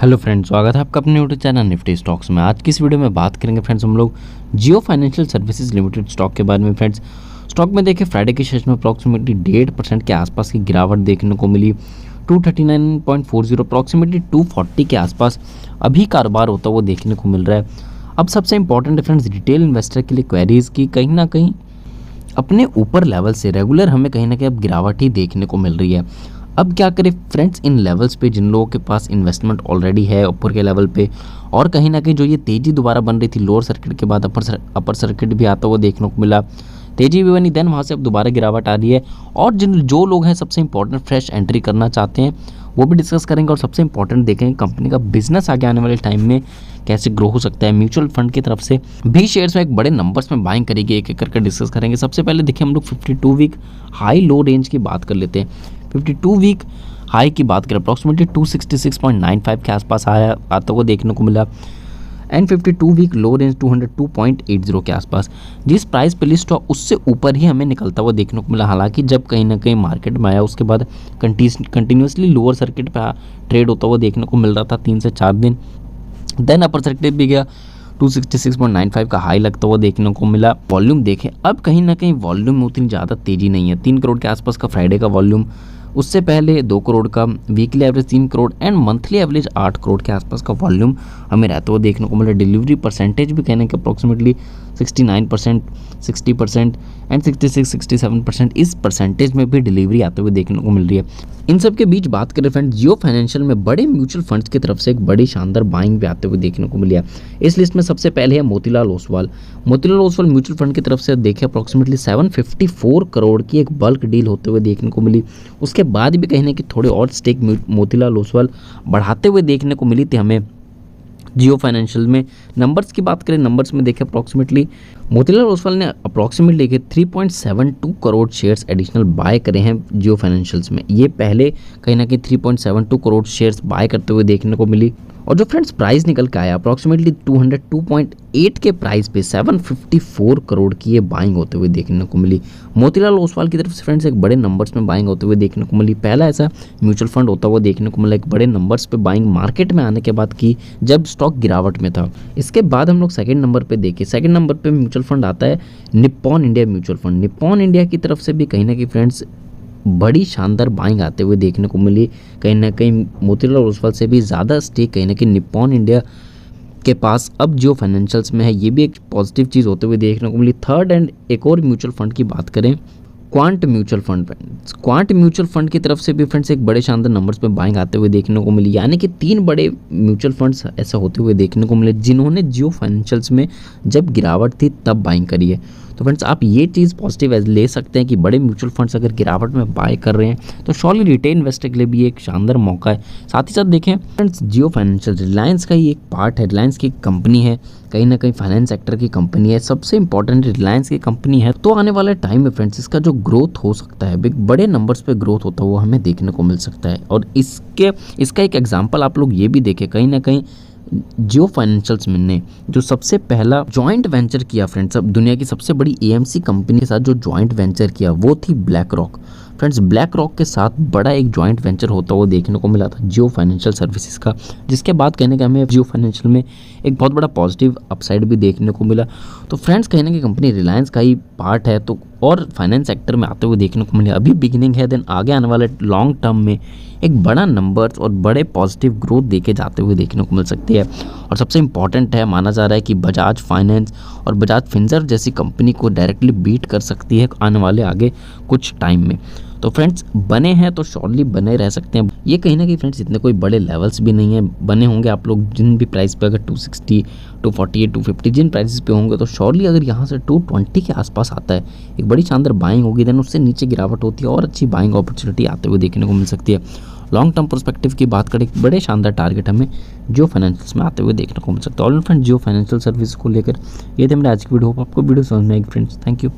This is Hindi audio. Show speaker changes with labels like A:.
A: हेलो फ्रेंड्स, स्वागत है आपका अपने यूट्यूब चैनल निफ्टी स्टॉक्स में। आज की इस वीडियो में बात करेंगे फ्रेंड्स हम लोग जियो फाइनेंशियल सर्विसेज लिमिटेड स्टॉक के बारे में। फ्रेंड्स स्टॉक में देखिए फ्राइडे के सेशन में अप्रॉक्सीमेटली 1.5% के आसपास की गिरावट देखने को मिली। 239.40 अप्रॉक्सीमेटली 240 के आसपास अभी कारोबार होता हुआ देखने को मिल रहा है। अब सबसे इंपॉर्टेंट है फ्रेंड्स रिटेल इन्वेस्टर के लिए क्वेरीज की कहीं ना कहीं अपने ऊपर लेवल से रेगुलर हमें कहीं ना कहीं अब गिरावट ही देखने को मिल रही है। अब क्या करें फ्रेंड्स, इन लेवल्स पे जिन लोगों के पास इन्वेस्टमेंट ऑलरेडी है ऊपर के लेवल पे, और कहीं ना कहीं जो ये तेज़ी दोबारा बन रही थी लोअर सर्किट के बाद अपर सर्किट भी आता हुआ देखने को मिला, तेज़ी भी बनी, देन वहाँ से अब दोबारा गिरावट आ रही है। और जो लोग हैं सबसे इंपॉर्टेंट फ्रेश एंट्री करना चाहते हैं वो भी डिस्कस करेंगे। और सबसे इंपॉर्टेंट देखेंगे कंपनी का बिजनेस आगे आने वाले टाइम में कैसे ग्रो हो सकता है। म्यूचुअल फंड की तरफ से भी शेयर्स में एक बड़े नंबर्स में बाइंग करेगी, एक एक करके डिस्कस करेंगे। सबसे पहले देखिए हम लोग 52 वीक हाई लो रेंज की बात कर लेते हैं। 52 वीक हाई की बात करें अप्रॉक्सीमेटली 266.95 के आसपास आता हुआ देखने को मिला, एंड 52 वीक लो रेंज 202.80 के आसपास। जिस प्राइस पे लिस्ट हुआ उससे ऊपर ही हमें निकलता हुआ देखने को मिला। हालांकि जब कहीं ना कहीं मार्केट में आया उसके बाद कंटिन्यूसली लोअर सर्किट पे ट्रेड होता हुआ देखने को मिल रहा था 3 से 4 दिन। देन अपर सर्किट भी गया, 266.95 का हाई लगता हुआ देखने को मिला। वॉल्यूम देखें अब कहीं ना कहीं वॉल्यूम में उतनी ज़्यादा तेज़ी नहीं है। 3 करोड़ के आसपास का फ्राइडे का वॉल्यूम, उससे पहले 2 करोड़ का, weekly average 3 crore and monthly average 8 crore के आसपास का वॉल्यूम हमें रहता हुआ देखने को मिला। डिलीवरी परसेंटेज भी कहने के अप्रॉक्सीमेटली 69%, 60% एंड 66-67% इस परसेंटेज में भी डिलीवरी आते हुए देखने को मिल रही है। इन सब के बीच बात करें फ्रेंड्स, जियो फाइनेंशियल में बड़े म्यूचुअल फंड्स की तरफ से एक बड़ी शानदार बाइंग भी आते हुए देखने को मिली है। इस लिस्ट में सबसे पहले है मोतीलाल ओसवाल। मोतीलाल ओसवाल म्यूचुअल फंड की तरफ से देखें अप्रॉक्सीमेटली 754 करोड़ की एक बल्क डील होते हुए देखने को मिली। उसके बाद भी कहीं ना कहीं थोड़े और स्टेक मोतीलाल ओसवाल बढ़ाते हुए देखने को मिली थी हमें जियो फाइनेंशियल में। नंबर्स की बात करें, नंबर्स में देखें अप्रॉक्सीमेटली मोतीलाल ओसवाल ने approximately 3.72 crore shares additional buy करे हैं जियो फाइनेंशियल्स में। ये पहले कहीं ना कहीं 3.72 करोड़ शेयर्स बाय करते हुए देखने को मिली। और जो फ्रेंड्स प्राइस निकल के आया अप्रॉक्सीमेटली 202.8 के प्राइस पे 754 करोड़ की ये बाइंग होते हुए देखने को मिली। मोतीलाल ओसवाल की तरफ से फ्रेंड्स एक बड़े नंबर्स में बाइंग होते हुए देखने को मिली। पहला ऐसा म्यूचुअल फंड होता हुआ देखने को मिला एक बड़े नंबर्स पे बाइंग मार्केट में आने के बाद की, जब स्टॉक गिरावट में था। इसके बाद हम लोग सेकंड नंबर पे देखें, सेकंड नंबर पे म्यूचुअल फंड आता है Nippon India mutual fund. Nippon India की तरफ से भी कहीं ना कहीं फ्रेंड्स बड़ी शानदार बाइंग आते हुए देखने को मिली। कहीं ना कहीं मोतीलाल ओसवाल से भी ज़्यादा स्टेक कहीं ना कहीं निप्पॉन इंडिया के पास अब जियो फाइनेंशियल्स में है। ये भी एक पॉजिटिव चीज़ होते हुए देखने को मिली। थर्ड एंड एक और म्यूचुअल फंड की बात करें, quant mutual fund. Quant mutual fund की तरफ से भी फ्रेंड्स एक बड़े शानदार नंबर्स पे बाइंग आते हुए देखने को मिली। यानी कि 3 बड़े म्यूचुअल फंड्स ऐसा होते हुए देखने को मिले जिन्होंने जियो फाइनेंशियल्स में जब गिरावट थी तब बाइंग करी है। तो फ्रेंड्स आप ये चीज़ पॉजिटिव ले सकते हैं कि बड़े म्यूचुअल फंड्स अगर गिरावट में बाय कर रहे हैं तो श्योरली रिटेल इन्वेस्टर के लिए भी एक शानदार मौका है। साथ ही साथ देखें फ्रेंड्स, जियो फाइनेंशियल रिलायंस का ही एक पार्ट है, रिलायंस की कंपनी है, कहीं ना कहीं फाइनेंस सेक्टर की कंपनी है, सबसे इंपॉर्टेंट रिलायंस की कंपनी है। तो आने वाले टाइम में फ्रेंड्स इसका जो ग्रोथ हो सकता है, बड़े नंबर्स पे ग्रोथ होता हुआ हमें देखने को मिल सकता है। और इसका एक एग्जाम्पल आप लोग ये भी देखें, कहीं ना कहीं जियो फाइनेंशियल्स ने जो सबसे पहला जॉइंट वेंचर किया फ्रेंड्स, अब दुनिया की सबसे बड़ी एएमसी कंपनी के साथ जो जॉइंट वेंचर किया वो थी black rock. Friends black rock के साथ बड़ा एक जॉइंट वेंचर होता हुआ देखने को मिला था जियो फाइनेंशियल सर्विसेज का, जिसके बाद कहने का हमें जियो फाइनेंशियल में एक बहुत बड़ा पॉजिटिव अपसाइड भी देखने को मिला। तो फ्रेंड्स कहने की कंपनी रिलायंस का ही पार्ट है तो और फाइनेंस सेक्टर में आते हुए देखने को मिला। अभी बिगिनिंग है, देन आगे आने वाले लॉन्ग टर्म में एक बड़ा नंबर्स और बड़े पॉजिटिव ग्रोथ देखे जाते हुए देखने को मिल सकती है। और सबसे इंपॉर्टेंट है, माना जा रहा है कि बजाज फाइनेंस और बजाज फिनसर्व जैसी कंपनी को डायरेक्टली बीट कर सकती है आने वाले आगे कुछ टाइम में। तो फ्रेंड्स बने हैं तो श्योरली बने रह सकते हैं। ये कहीं ना कहीं फ्रेंड्स इतने कोई बड़े लेवल्स भी नहीं है, बने होंगे आप लोग जिन भी प्राइस पे, अगर 260, 248, 250 जिन प्राइसेस पे होंगे तो श्योरली अगर यहाँ से 220 के आसपास आता है एक बड़ी शानदार बाइंग होगी, देन उससे नीचे गिरावट होती है और अच्छी बाइंग अपॉर्चुनिटी आते हुए देखने को मिल सकती है। लॉन्ग टर्म पर्सपेक्टिव की बात करें, बड़े शानदार टारगेट हमें जियो फाइनेंशियल्स में आते हुए देखने को मिल सकता है। ऑल फ्रेंड्स जियो फाइनेंशियल सर्विस को लेकर ये थे मेरे आज की वीडियो। आपको वीडियो समझ में आएगी फ्रेंड्स। Thank you.